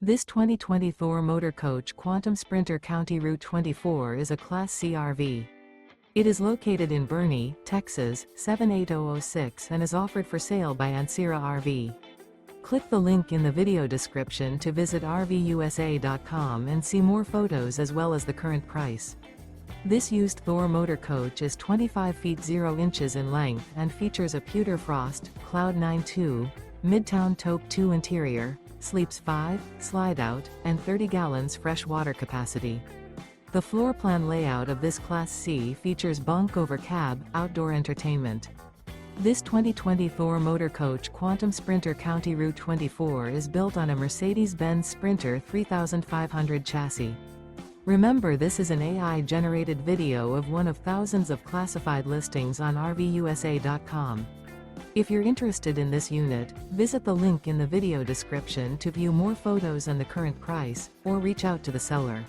This 2020 Thor Motor Coach Quantum Sprinter County Route 24 is a Class C RV. It is located in Boerne, Texas, 78006 and is offered for sale by Ancira RV. Click the link in the video description to visit RVUSA.com and see more photos as well as the current price. This used Thor motor coach is 25 feet 0 inches in length and features a Pewter Frost, Cloud 9.2, Midtown Taupe II interior, sleeps 5, Slideout, and 30 gallons fresh water capacity. The floor plan layout of this Class C features Bunk Over Cab, outdoor entertainment. This 2020 Thor motor coach Quantum Sprinter County Route 24 is built on a Mercedes-Benz Sprinter 3500 chassis. Remember, this is an AI-generated video of one of thousands of classified listings on RVUSA.com. If you're interested in this unit, visit the link in the video description to view more photos and the current price, or reach out to the seller.